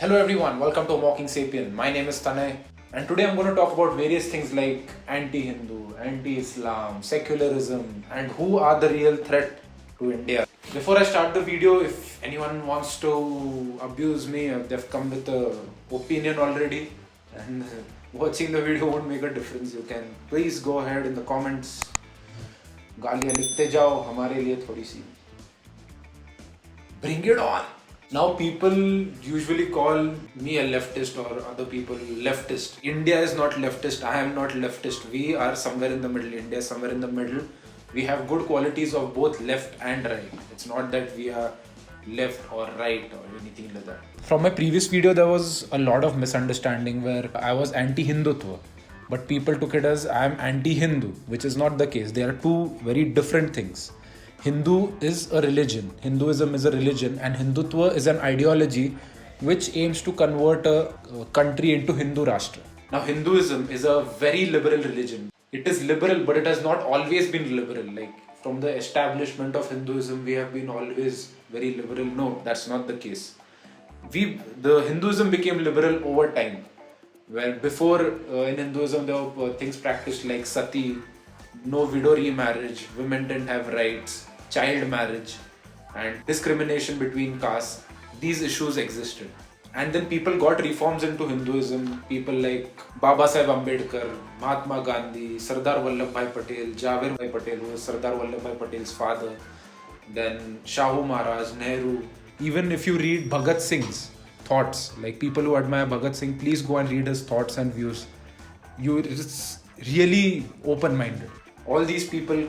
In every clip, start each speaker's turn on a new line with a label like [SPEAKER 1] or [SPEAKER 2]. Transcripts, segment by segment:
[SPEAKER 1] Hello everyone, welcome to Mocking Sapien. My name is Tanay, and today I'm going to talk about various things like anti-Hindu, anti-Islam, secularism, and who are the real threat to India. Before I start the video, if anyone wants to abuse me, they've come with a opinion already, and watching the video won't make a difference. You can please go ahead in the comments, गालियाँ लिखते जाओ हमारे लिए थोड़ी सी. Bring it on. Now people usually call me a leftist or other people leftist. India is not leftist. I am not leftist. We are somewhere in the middle. India is somewhere in the middle. We have good qualities of both left and right. It's not that we are left or right or anything like that. From my previous video, there was a lot of misunderstanding where I was anti-Hindutva. But people took it as I am anti-Hindu, which is not the case. They are two very different things. Hindu is a religion, Hinduism is a religion, and Hindutva is an ideology which aims to convert a country into Hindu Rashtra. Now, Hinduism is a very liberal religion. It is liberal, but it has not always been liberal. Like from the establishment of Hinduism, we have been always very liberal. No, that's not the case. The Hinduism became liberal over time. Well, before in Hinduism, there were things practiced like sati, no widow remarriage, women didn't have rights, child marriage, and discrimination between castes. These issues existed. And then people got reforms into Hinduism. People like Baba Sahib Ambedkar, Mahatma Gandhi, Sardar Vallabhbhai Patel, Javir Bhai Patel, who was Sardar Vallabhbhai Patel's father, then Shahu Maharaj, Nehru. Even if you read Bhagat Singh's thoughts, like people who admire Bhagat Singh, please go and read his thoughts and views. It's really open-minded. All these people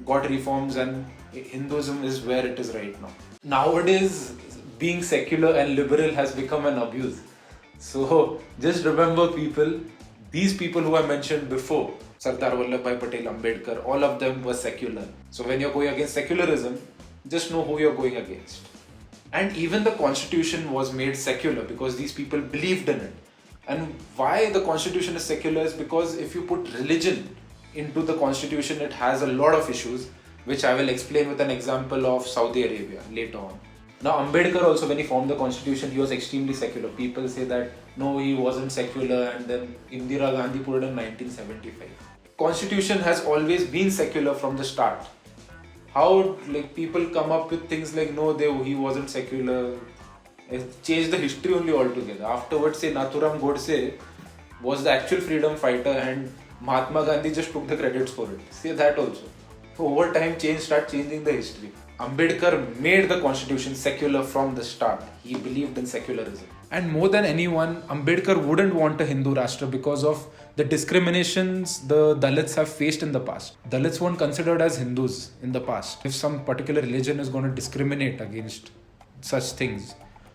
[SPEAKER 1] got reforms and Hinduism is where it is right now. Nowadays, being secular and liberal has become an abuse. So just remember people, these people who I mentioned before, Sardar Vallabhbhai Patel, Ambedkar, all of them were secular. So when you're going against secularism, just know who you're going against. And even the constitution was made secular because these people believed in it. And why the constitution is secular is because if you put religion into the constitution, it has a lot of issues, which I will explain with an example of Saudi Arabia later on. Now, Ambedkar also, when he formed the constitution, he was extremely secular. People say that no, he wasn't secular, and then Indira Gandhi put it in 1975. Constitution has always been secular from the start. How like people come up with things like no, he wasn't secular. Change the history only altogether. Afterwards, say Nathuram Godse was the actual freedom fighter, and Mahatma Gandhi just took the credits for it. Say that also. So over time, start changing the history. Ambedkar made the constitution secular from the start. He believed in secularism. And more than anyone, Ambedkar wouldn't want a Hindu Rashtra because of the discriminations the Dalits have faced in the past. Dalits weren't considered as Hindus in the past. If some particular religion is going to discriminate against such things,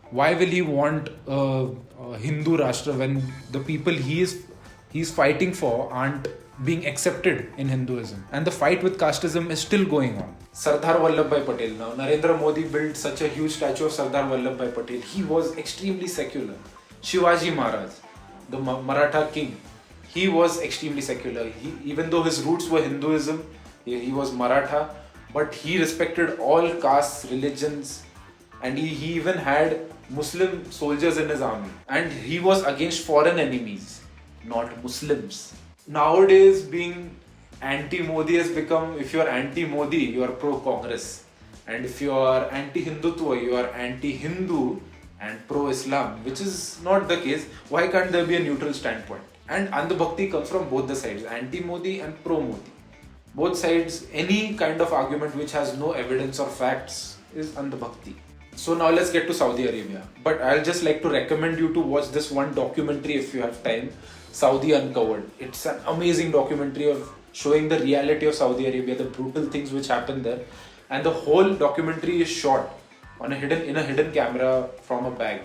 [SPEAKER 1] why will he want a Hindu Rashtra when the people he's fighting for aren't being accepted in Hinduism? And the fight with casteism is still going on. Sardar Vallabhbhai Patel. Now, Narendra Modi built such a huge statue of Sardar Vallabhbhai Patel. He was extremely secular. Shivaji Maharaj, the Maratha king, he was extremely secular. Even though his roots were Hinduism, he was Maratha, but he respected all castes, religions, and he even had Muslim soldiers in his army. And he was against foreign enemies, not Muslims. Nowadays, being anti-Modi has become, if you're anti-Modi, you are pro-Congress. And if you are anti-Hindutva, you are anti-Hindu and pro-Islam, which is not the case. Why can't there be a neutral standpoint? And Andhbhakti comes from both the sides, anti-Modi and pro-Modi. Both sides, any kind of argument which has no evidence or facts is Andhbhakti. So now let's get to Saudi Arabia. But I'll just like to recommend you to watch this one documentary if you have time, Saudi Uncovered. It's an amazing documentary of showing the reality of Saudi Arabia, the brutal things which happen there. And the whole documentary is shot in a hidden camera from a bag.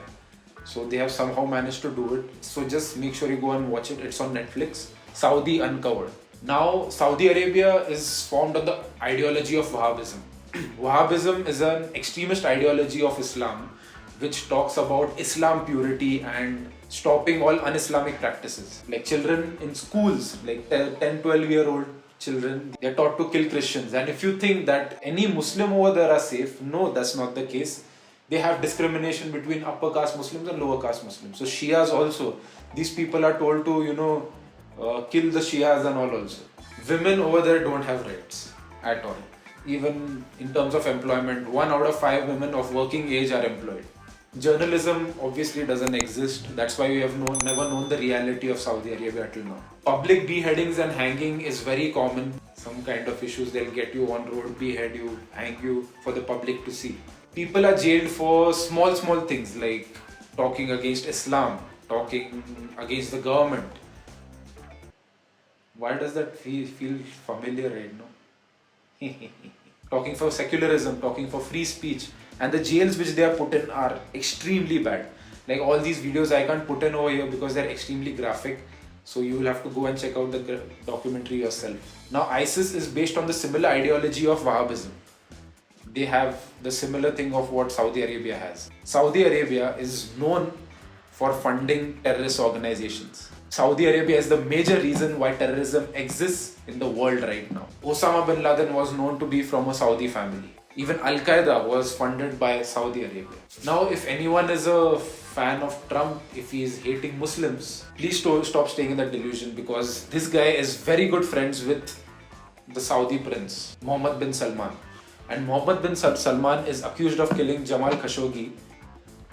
[SPEAKER 1] So they have somehow managed to do it. So just make sure you go and watch it. It's on Netflix. Saudi Uncovered. Now Saudi Arabia is formed on the ideology of Wahhabism. Wahhabism is an extremist ideology of Islam which talks about Islam purity and stopping all un-Islamic practices. Like children in schools, like 10-12-year-old children, they're taught to kill Christians. And if you think that any Muslim over there are safe, no, that's not the case. They have discrimination between upper caste Muslims and lower caste Muslims. So Shias also, these people are told to, kill the Shias and all also. Women over there don't have rights at all. Even in terms of employment, 1 out of 5 women of working age are employed. Journalism obviously doesn't exist. That's why we have never known the reality of Saudi Arabia till now. Public beheadings and hanging is very common. Some kind of issues, they'll get you on road, behead you, hang you for the public to see. People are jailed for small things like talking against Islam, talking against the government. Why does that feel familiar right now? Talking for secularism, talking for free speech. And the jails which they are put in are extremely bad. Like all these videos I can't put in over here because they're extremely graphic. So you will have to go and check out the documentary yourself. Now ISIS is based on the similar ideology of Wahhabism. They have the similar thing of what Saudi Arabia has. Saudi Arabia is known for funding terrorist organizations. Saudi Arabia is the major reason why terrorism exists in the world right now. Osama bin Laden was known to be from a Saudi family. Even Al-Qaeda was funded by Saudi Arabia. Now, if anyone is a fan of Trump, if he is hating Muslims, please stop staying in that delusion, because this guy is very good friends with the Saudi prince, Mohammed bin Salman. And Mohammed bin Salman is accused of killing Jamal Khashoggi.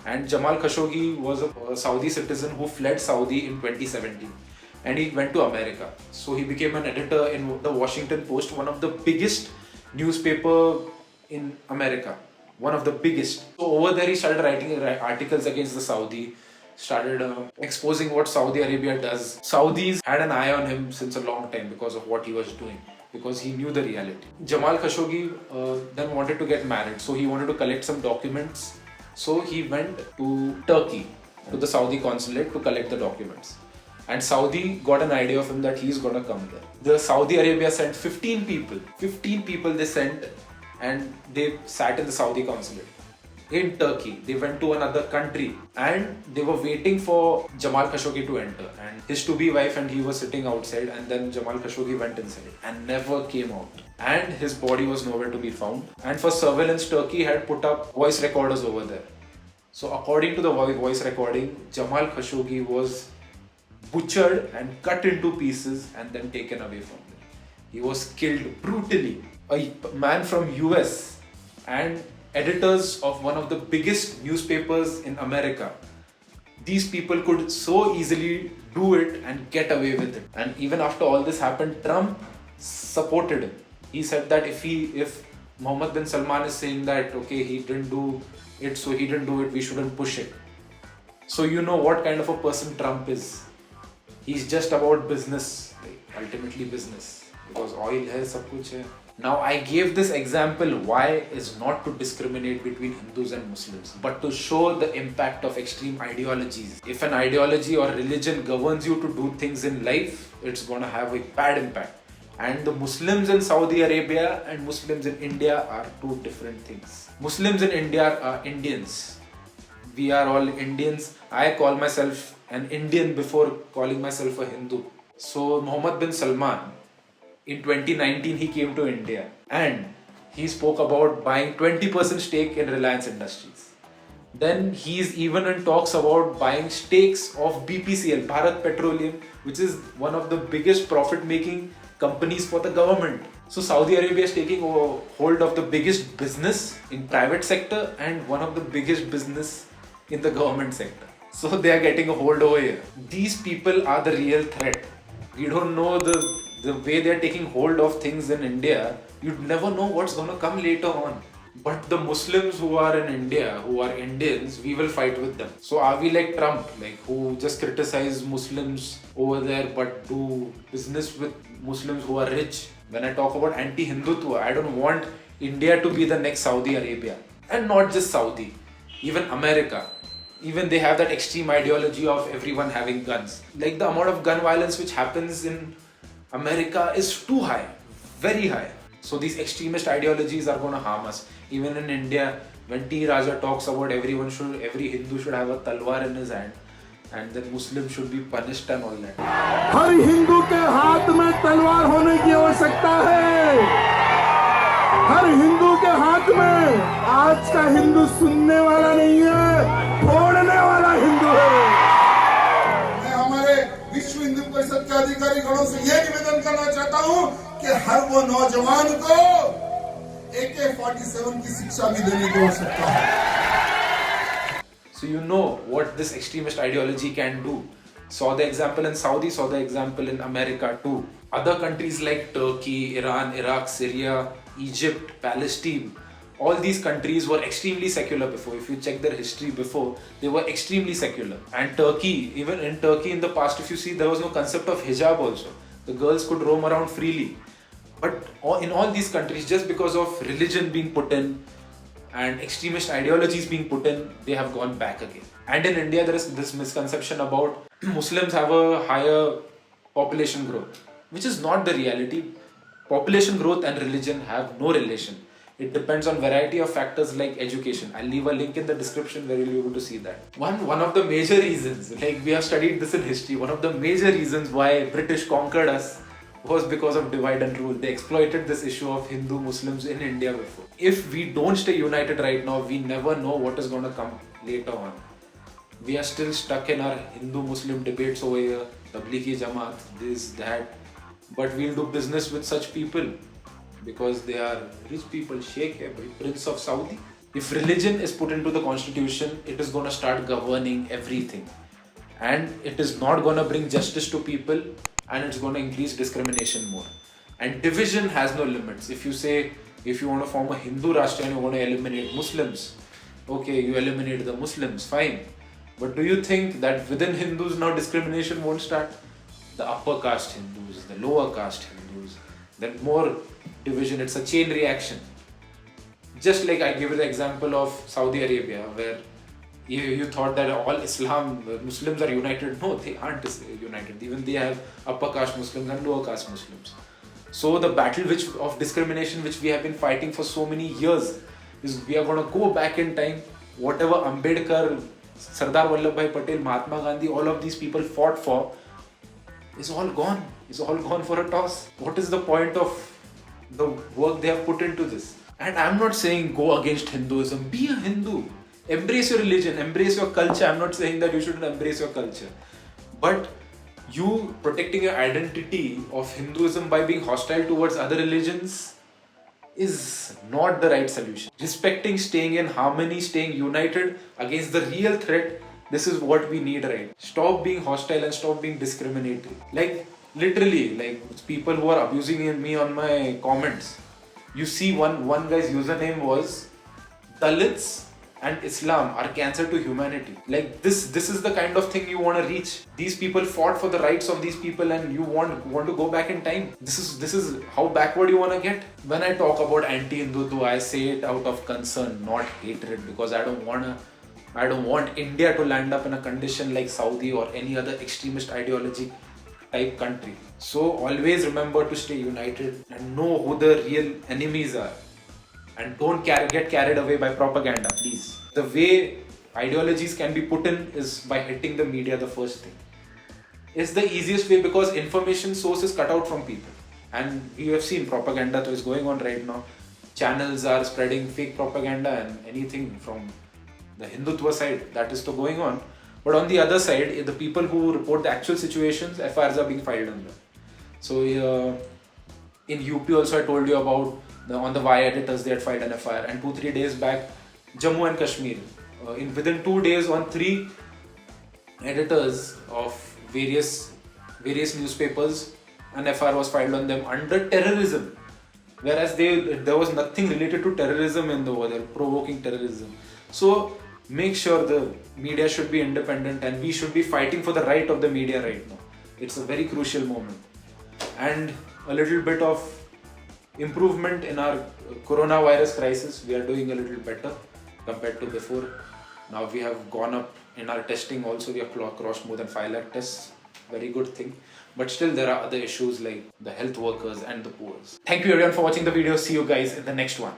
[SPEAKER 1] And Jamal Khashoggi was a Saudi citizen who fled Saudi in 2017. And he went to America. So he became an editor in the Washington Post, one of the biggest newspaper in America, one of the biggest. So over there he started writing articles against the Saudi, started exposing what Saudi Arabia does. Saudis had an eye on him since a long time because of what he was doing, because he knew the reality. Jamal Khashoggi then wanted to get married, so he wanted to collect some documents. So he went to Turkey, to the Saudi consulate to collect the documents. And Saudi got an idea of him that he's gonna come there. The Saudi Arabia sent 15 people they sent, and they sat in the Saudi consulate in Turkey. They went to another country and they were waiting for Jamal Khashoggi to enter, and his to-be wife and he were sitting outside, and then Jamal Khashoggi went inside and never came out, and his body was nowhere to be found. And for surveillance, Turkey had put up voice recorders over there. So according to the voice recording, Jamal Khashoggi was butchered and cut into pieces and then taken away from there. He was killed brutally. A man from US and editors of one of the biggest newspapers in America. These people could so easily do it and get away with it. And even after all this happened, Trump supported him. He said that if Mohammed bin Salman is saying that, okay, he didn't do it, so he didn't do it, we shouldn't push it. So you know what kind of a person Trump is. He's just about business, like ultimately business, because oil hai, sab kuch hai. Now I gave this example why is not to discriminate between Hindus and Muslims, but to show the impact of extreme ideologies. If an ideology or religion governs you to do things in life, it's gonna have a bad impact. And the Muslims in Saudi Arabia and Muslims in India are two different things. Muslims in India are Indians. We are all Indians. I call myself an Indian before calling myself a Hindu. So Mohammed bin Salman, in 2019 he came to India and he spoke about buying 20% stake in Reliance Industries. Then he's even in talks about buying stakes of BPCL, Bharat Petroleum, which is one of the biggest profit-making companies for the government. So Saudi Arabia is taking hold of the biggest business in private sector and one of the biggest business in the government sector. So they are getting a hold over here. These people are the real threat. We don't know the way they are taking hold of things in India. You'd never know what's going to come later on. But the Muslims who are in India, who are Indians, we will fight with them. So are we like Trump, like who just criticize Muslims over there but do business with Muslims who are rich? When I talk about anti-Hindutva, I don't want India to be the next Saudi Arabia. And not just Saudi, even America. Even they have that extreme ideology of everyone having guns. Like the amount of gun violence which happens in America is too high, very high. So these extremist ideologies are going to harm us. Even in India, when T. Raja talks about every Hindu should have a talwar in his hand, and then Muslims should be punished and all that.
[SPEAKER 2] हर हिंदू के हाथ में तलवार होने की आवश्यकता है. हर हिंदू के हाथ में आज का हिंदू सुनने वाला नहीं है, फोड़ने वाला हिंदू है।
[SPEAKER 3] मैं हमारे विश्व हिंदू परिषद के अधिकारी गणों से यह निवेदन करना चाहता हूं कि हर वो नौजवान को AK-47 की शिक्षा भी देने की आवश्यकता है।
[SPEAKER 1] So you know what this extremist ideology can do. Saw the example in Saudi, saw the example in America too. Other countries like Turkey, Iran, Iraq, Syria, Egypt, Palestine, all these countries were extremely secular before. If you check their history before, they were extremely secular. And Turkey, even in Turkey in the past, if you see, there was no concept of hijab also. The girls could roam around freely. But in all these countries, just because of religion being put in, and extremist ideologies being put in, they have gone back again. And in India, there is this misconception about Muslims have a higher population growth, which is not the reality. Population growth and religion have no relation. It depends on variety of factors like education. I'll leave a link in the description where you'll be able to see that. One of the major reasons, like we have studied this in history, one of the major reasons why British conquered us was because of divide and rule. They exploited this issue of Hindu Muslims in India before. If we don't stay united right now, we never know what is going to come later on. We are still stuck in our Hindu Muslim debates over here, Tablighi Jamaat, this, that. But we'll do business with such people because they are rich people. Sheikh hai bhai, Prince of Saudi. If religion is put into the constitution, it is going to start governing everything. And it is not going to bring justice to people, and it's going to increase discrimination more. And division has no limits. If you say, if you want to form a Hindu Rashtra and you want to eliminate Muslims, okay, you eliminate the Muslims, fine. But do you think that within Hindus now discrimination won't start? The upper caste Hindus, the lower caste Hindus, then more division, it's a chain reaction. Just like I give you the example of Saudi Arabia, where you thought that all Muslims are united. No, they aren't united. Even they have upper caste Muslims and lower caste Muslims. So the battle of discrimination which we have been fighting for so many years is we are going to go back in time. Whatever Ambedkar, Sardar Vallabhbhai Patel, Mahatma Gandhi, all of these people fought for is all gone. Is all gone for a toss. What is the point of the work they have put into this? And I'm not saying go against Hinduism. Be a Hindu. Embrace your religion, embrace your culture. I'm not saying that you shouldn't embrace your culture. But you protecting your identity of Hinduism by being hostile towards other religions is not the right solution. Respecting, staying in harmony, staying united against the real threat, this is what we need, right? Stop being hostile and stop being discriminatory. Like literally, like people who are abusing me on my comments. You see one guy's username was Dalits and Islam are cancer to humanity. Like this is the kind of thing you want to reach. These people fought for the rights of these people and you want to go back in time. This is how backward you want to get. When I talk about anti-Hindutva, I say it out of concern, not hatred, because I don't want India to land up in a condition like Saudi or any other extremist ideology type country. So always remember to stay united and know who the real enemies are. And don't get carried away by propaganda, please. The way ideologies can be put in is by hitting the media the first thing. It's the easiest way because information source is cut out from people. And you have seen propaganda that is going on right now. Channels are spreading fake propaganda and anything from the Hindutva side that is still going on. But on the other side, the people who report the actual situations, FIRs are being filed on them. So in UP also I told you about on the Y editors they had filed an FIR, and 2-3 days back Jammu and Kashmir within 2 days on 3 editors of various newspapers an FIR was filed on them under terrorism, whereas there was nothing related to terrorism in the over there, provoking terrorism. So make sure the media should be independent and we should be fighting for the right of the media right now. It's a very crucial moment. And a little bit of improvement in our coronavirus crisis. We are doing a little better compared to before. Now we have gone up in our testing also. We have crossed more than 5 lakh tests. Very good thing. But still there are other issues like the health workers and the poor. Thank you everyone for watching the video. See you guys in the next one.